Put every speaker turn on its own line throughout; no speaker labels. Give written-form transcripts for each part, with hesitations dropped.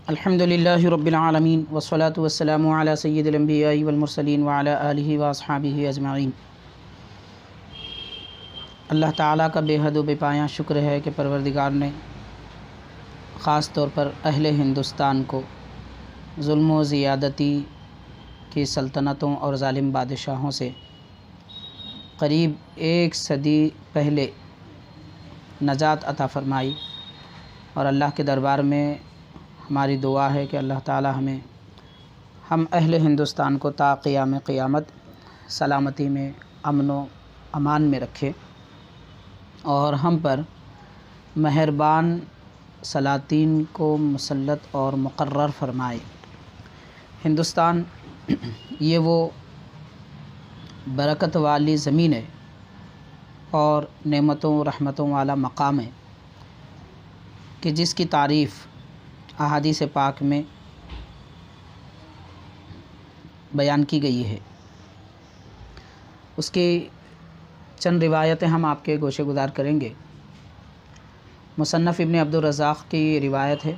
الحمدللہ رب العالمین والصلاة والسلام علی سید الانبیاء والمرسلین وعلی آلہ واصحابہ اجمعین۔ اللہ تعالیٰ کا بے حد و بے پایاں شکر ہے کہ پروردگار نے خاص طور پر اہل ہندوستان کو ظلم و زیادتی کی سلطنتوں اور ظالم بادشاہوں سے قریب 1 صدی پہلے نجات عطا فرمائی، اور اللہ کے دربار میں ہماری دعا ہے کہ اللہ تعالی ہم اہل ہندوستان کو تا قیام قیامت سلامتی میں، امن و امان میں رکھے، اور ہم پر مہربان سلاطین کو مسلط اور مقرر فرمائے۔ ہندوستان یہ وہ برکت والی زمین ہے اور نعمتوں رحمتوں والا مقام ہے کہ جس کی تعریف احادیث پاک میں بیان کی گئی ہے۔ اس کی چند روایتیں ہم آپ کے گوشے گزار کریں گے۔ مصنف ابن عبدالرزاق کی روایت ہے،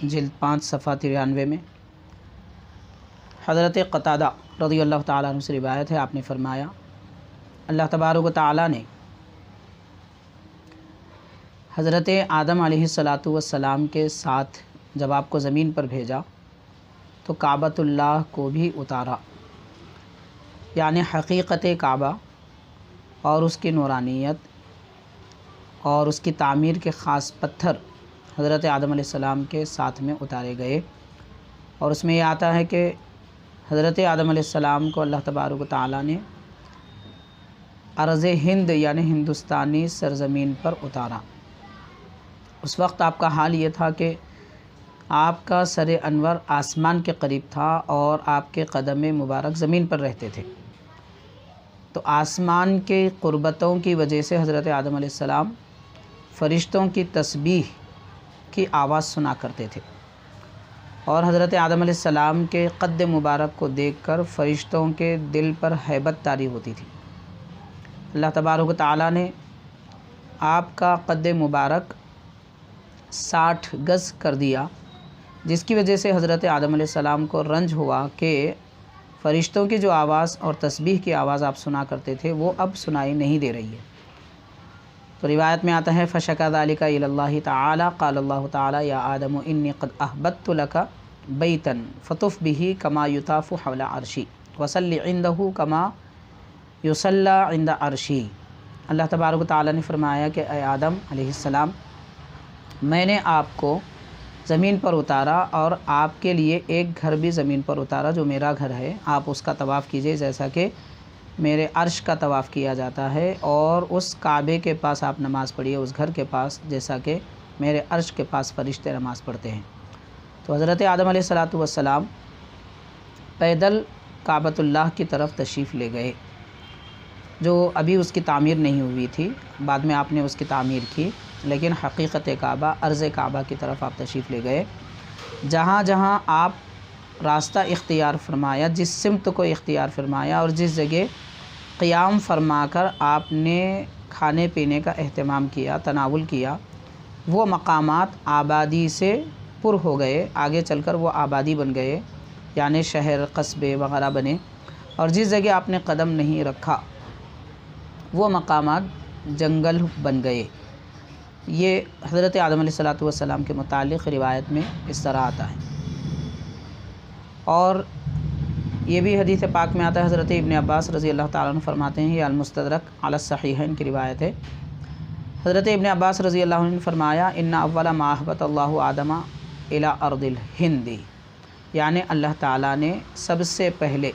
جلد 5 صفحہ 93 میں۔ حضرت قتادہ رضی اللہ تعالیٰ عنہ سے روایت ہے، آپ نے فرمایا اللہ تبارک و تعالیٰ نے حضرت آدم علیہ السلام کے ساتھ جب آپ کو زمین پر بھیجا تو کعبۃ اللہ کو بھی اتارا، یعنی حقیقت کعبہ اور اس کی نورانیت اور اس کی تعمیر کے خاص پتھر حضرت آدم علیہ السلام کے ساتھ میں اتارے گئے۔ اور اس میں یہ آتا ہے کہ حضرت آدم علیہ السلام کو اللہ تبارک و تعالیٰ نے ارض ہند یعنی ہندوستانی سرزمین پر اتارا۔ اس وقت آپ کا حال یہ تھا کہ آپ کا سر انور آسمان کے قریب تھا اور آپ کے قدم مبارک زمین پر رہتے تھے، تو آسمان کے قربتوں کی وجہ سے حضرت آدم علیہ السلام فرشتوں کی تسبیح کی آواز سنا کرتے تھے، اور حضرت آدم علیہ السلام کے قد مبارک کو دیکھ کر فرشتوں کے دل پر ہیبت طاری ہوتی تھی۔ اللہ تبارک و تعالیٰ نے آپ کا قد مبارک 60 گز کر دیا، جس کی وجہ سے حضرت آدم علیہ السلام کو رنج ہوا کہ فرشتوں کی جو آواز اور تسبیح کی آواز آپ سنا کرتے تھے وہ اب سنائی نہیں دے رہی ہے۔ تو روایت میں آتا ہے فشکا ذلک الی اللہ تعالی قال اللہ تعالی یا آدم انی قد احببت لک بیتا فطف به کما یطاف حول عرشی وصلی عنده کما یصلی عند عرشی۔ اللہ تبارک و تعالی نے فرمایا کہ اے آدم علیہ السلام، میں نے آپ کو زمین پر اتارا اور آپ کے لیے ایک گھر بھی زمین پر اتارا جو میرا گھر ہے، آپ اس کا طواف کیجئے جیسا کہ میرے عرش کا طواف کیا جاتا ہے، اور اس کعبے کے پاس آپ نماز پڑھیے، اس گھر کے پاس جیسا کہ میرے عرش کے پاس فرشتے نماز پڑھتے ہیں۔ تو حضرت آدم علیہ السلام پیدل کعبۃ اللہ کی طرف تشریف لے گئے، جو ابھی اس کی تعمیر نہیں ہوئی تھی، بعد میں آپ نے اس کی تعمیر کی، لیکن حقیقت کعبہ ارض کعبہ کی طرف آپ تشریف لے گئے۔ جہاں جہاں آپ راستہ اختیار فرمایا، جس سمت کو اختیار فرمایا اور جس جگہ قیام فرما کر آپ نے کھانے پینے کا اہتمام کیا، تناول کیا، وہ مقامات آبادی سے پر ہو گئے، آگے چل کر وہ آبادی بن گئے، یعنی شہر قصبے وغیرہ بنے، اور جس جگہ آپ نے قدم نہیں رکھا وہ مقامات جنگل بن گئے۔ یہ حضرت آدم علیہ السلام کے متعلق روایت میں اس طرح آتا ہے۔ اور یہ بھی حدیث پاک میں آتا ہے، حضرت ابن عباس رضی اللہ تعالیٰ عنہ فرماتے ہیں، یہ المستدرک علی الصحیحین کی روایت ہے۔ حضرت ابن عباس رضی اللہ عنہ نے فرمایا ان اول ما احبط اللہ آدم الی ارض الہند، یعنی اللہ تعالیٰ نے سب سے پہلے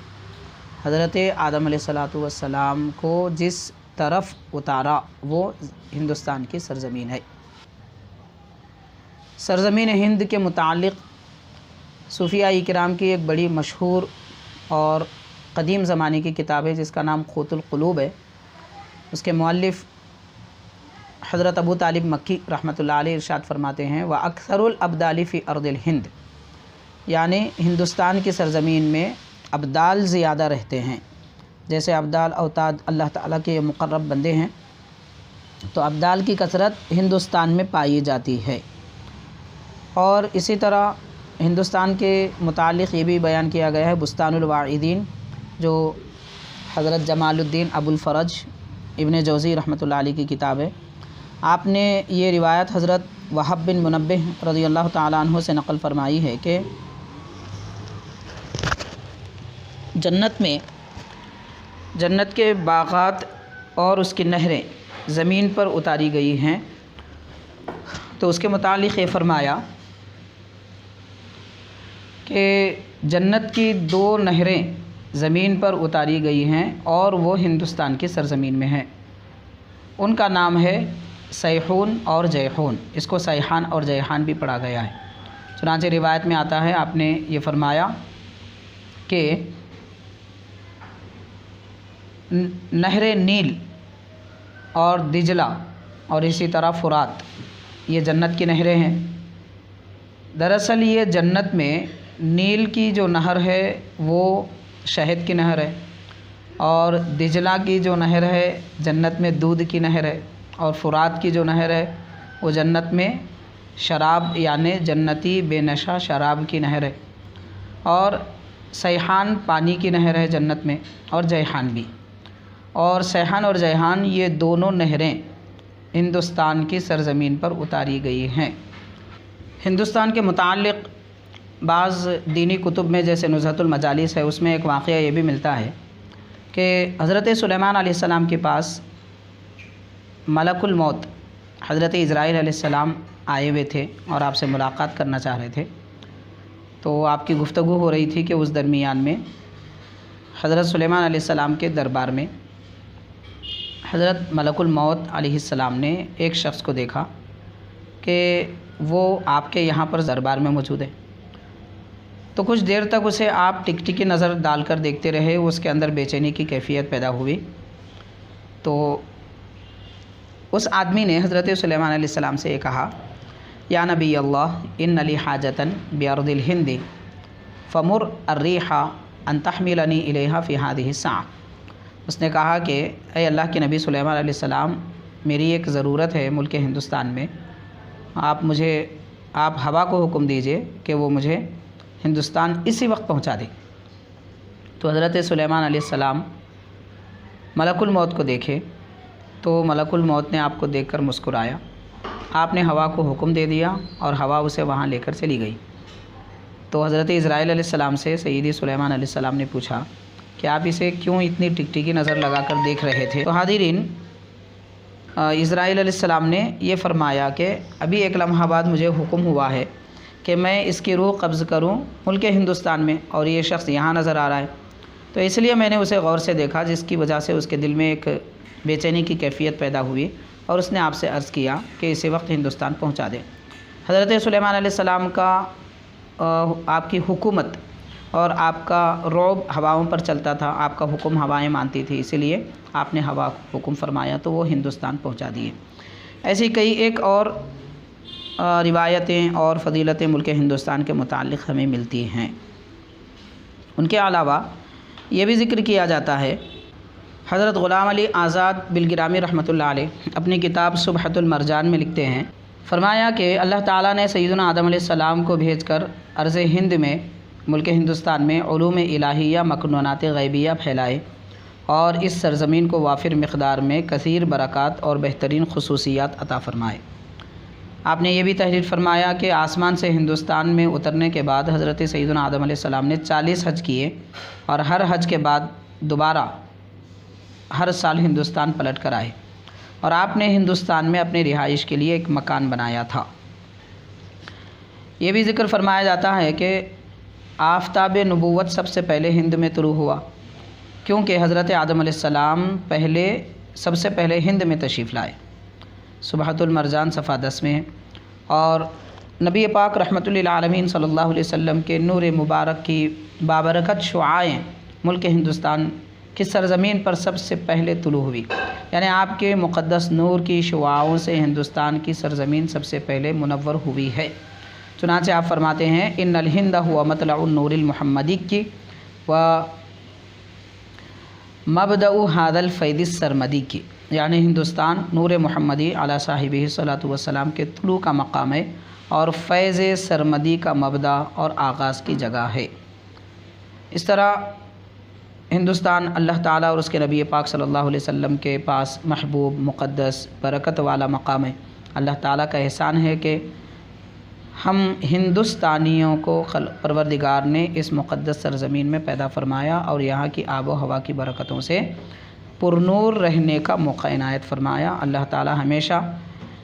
حضرت آدم علیہ السلام کو جس طرف اتارا وہ ہندوستان کی سرزمین ہے۔ سرزمین ہند کے متعلق صوفیاء کرام کی ایک بڑی مشہور اور قدیم زمانے کی کتاب ہے جس کا نام قوت القلوب ہے۔ اس کے مؤلف حضرت ابو طالب مکی رحمۃ اللہ علیہ ارشاد فرماتے ہیں وَأَكْثَرُ الْأَبْدَالِ فِي أَرْضِ الْهِنْد، یعنی ہندوستان کی سرزمین میں ابدال زیادہ رہتے ہیں۔ جیسے ابدال اوتاد اللہ تعالیٰ کے مقرب بندے ہیں، تو ابدال کی کثرت ہندوستان میں پائی جاتی ہے۔ اور اسی طرح ہندوستان کے متعلق یہ بھی بیان کیا گیا ہے بستان الواعدین، جو حضرت جمال الدین ابو الفرج ابن جوزی رحمۃ اللہ علیہ کی کتاب ہے۔ آپ نے یہ روایت حضرت وہب بن منبہ رضی اللہ تعالیٰ عنہ سے نقل فرمائی ہے کہ جنت کے باغات اور اس کی نہریں زمین پر اتاری گئی ہیں، تو اس کے متعلق یہ فرمایا کہ جنت کی 2 نہریں زمین پر اتاری گئی ہیں اور وہ ہندوستان کی سرزمین میں ہیں۔ ان کا نام ہے سیحون اور جیحون، اس کو سیحان اور جیحان بھی پڑھا گیا ہے۔ چنانچہ روایت میں آتا ہے آپ نے یہ فرمایا کہ نہر نیل اور دجلہ اور اسی طرح فرات یہ جنت کی نہریں ہیں۔ دراصل یہ جنت میں نیل کی جو نہر ہے وہ شہد کی نہر ہے، اور دجلہ کی جو نہر ہے جنت میں دودھ کی نہر ہے، اور فرات کی جو نہر ہے وہ جنت میں شراب یعنی جنتی بے نشہ شراب کی نہر ہے، اور سیحان پانی کی نہر ہے جنت میں، اور جیحان بھی۔ اور سیحان اور جیحان یہ دونوں نہریں ہندوستان کی سرزمین پر اتاری گئی ہیں۔ ہندوستان کے متعلق بعض دینی کتب میں جیسے نزہۃ المجالس ہے، اس میں ایک واقعہ یہ بھی ملتا ہے کہ حضرت سلیمان علیہ السلام کے پاس ملک الموت حضرت اسرائیل علیہ السلام آئے ہوئے تھے اور آپ سے ملاقات کرنا چاہ رہے تھے۔ تو آپ کی گفتگو ہو رہی تھی کہ اس درمیان میں حضرت سلیمان علیہ السلام کے دربار میں حضرت ملک الموت علیہ السلام نے ایک شخص کو دیکھا کہ وہ آپ کے یہاں پر دربار میں موجود ہے۔ تو کچھ دیر تک اسے آپ ٹکٹکی نظر ڈال کر دیکھتے رہے، اس کے اندر بے چینی کی کیفیت پیدا ہوئی۔ تو اس آدمی نے حضرت سلیمان علیہ السلام سے یہ کہا، یا نبی اللہ ان لی حاجتاً بیارض الہند فمر الریح ان تحملنی الیہا فی ہذہ الساعہ۔ اس نے کہا کہ اے اللہ کے نبی سلیمان علیہ السلام، میری ایک ضرورت ہے ملک ہندوستان میں، آپ ہوا کو حکم دیجئے کہ وہ مجھے ہندوستان اسی وقت پہنچا دے۔ تو حضرت سلیمان علیہ السلام ملک الموت کو دیکھے تو ملک الموت نے آپ کو دیکھ کر مسکرایا، آپ نے ہوا کو حکم دے دیا اور ہوا اسے وہاں لے کر چلی گئی۔ تو حضرت اسرائیل علیہ السلام سے سیدی سلیمان علیہ السلام نے پوچھا کہ آپ اسے کیوں اتنی ٹکٹکی نظر لگا کر دیکھ رہے تھے؟ تو حاضرین، اسرائیل علیہ السلام نے یہ فرمایا کہ ابھی ایک لمحہ بعد مجھے حکم ہوا ہے کہ میں اس کی روح قبض کروں ملک ہندوستان میں، اور یہ شخص یہاں نظر آ رہا ہے، تو اس لیے میں نے اسے غور سے دیکھا، جس کی وجہ سے اس کے دل میں ایک بے چینی کی کیفیت پیدا ہوئی، اور اس نے آپ سے عرض کیا کہ اسی وقت ہندوستان پہنچا دیں۔ حضرت سلیمان علیہ السلام کا آپ کی حکومت اور آپ کا رعب ہواؤں پر چلتا تھا، آپ کا حکم ہوائیں مانتی تھی، اسی لیے آپ نے ہوا کو حکم فرمایا تو وہ ہندوستان پہنچا دیے۔ ایسی کئی ایک اور روایتیں اور فضیلتیں ملک ہندوستان کے متعلق ہمیں ملتی ہیں۔ ان کے علاوہ یہ بھی ذکر کیا جاتا ہے، حضرت غلام علی آزاد بلگرامی رحمۃ اللہ علیہ اپنی کتاب سبحۃ المرجان میں لکھتے ہیں، فرمایا کہ اللہ تعالیٰ نے سیدنا آدم علیہ السلام کو بھیج کر ارض ہند میں ملک ہندوستان میں علوم الہیہ مکنونات غیبیہ پھیلائے، اور اس سرزمین کو وافر مقدار میں کثیر برکات اور بہترین خصوصیات عطا فرمائے۔ آپ نے یہ بھی تحریر فرمایا کہ آسمان سے ہندوستان میں اترنے کے بعد حضرت سیدنا آدم علیہ السلام نے 40 حج کیے، اور ہر حج کے بعد دوبارہ ہر سال ہندوستان پلٹ کر آئے، اور آپ نے ہندوستان میں اپنی رہائش کے لیے ایک مکان بنایا تھا۔ یہ بھی ذکر فرمایا جاتا ہے کہ آفتاب نبوت سب سے پہلے ہند میں طلوع ہوا، کیونکہ حضرت آدم علیہ السلام سب سے پہلے ہند میں تشریف لائے۔ سبحۃ المرجان صفحہ 10 میں ہے، اور نبی پاک رحمۃ للعالمین صلی اللہ علیہ وسلم کے نور مبارک کی بابرکت شعاعیں ملک ہندوستان کی سرزمین پر سب سے پہلے طلوع ہوئی، یعنی آپ کے مقدس نور کی شعاعوں سے ہندوستان کی سرزمین سب سے پہلے منور ہوئی ہے۔ چنانچہ آپ فرماتے ہیں، ان الہند ہوا مطلع النور المحمدی کی و مبدأ هذا الفیض السرمدی کی، یعنی ہندوستان نور محمدی علی صاحبہ صلاۃ والسلام کے طلوع کا مقام ہے اور فیض سرمدی کا مبدا اور آغاز کی جگہ ہے۔ اس طرح ہندوستان اللہ تعالیٰ اور اس کے نبی پاک صلی اللہ علیہ وسلم کے پاس محبوب، مقدس، برکت والا مقام ہے۔ اللہ تعالیٰ کا احسان ہے کہ ہم ہندوستانیوں کو پروردگار نے اس مقدس سرزمین میں پیدا فرمایا اور یہاں کی آب و ہوا کی برکتوں سے پرنور رہنے کا موقع عنایت فرمایا۔ اللہ تعالیٰ ہمیشہ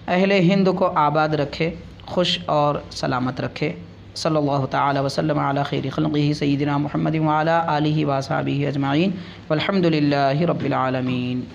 اہل ہند کو آباد رکھے، خوش اور سلامت رکھے۔ صلی اللہ تعالی وسلم علی خیر خلقہ سیدنا محمد وعلی آلہ واصحابہ اجمعین والحمد للہ رب العالمین۔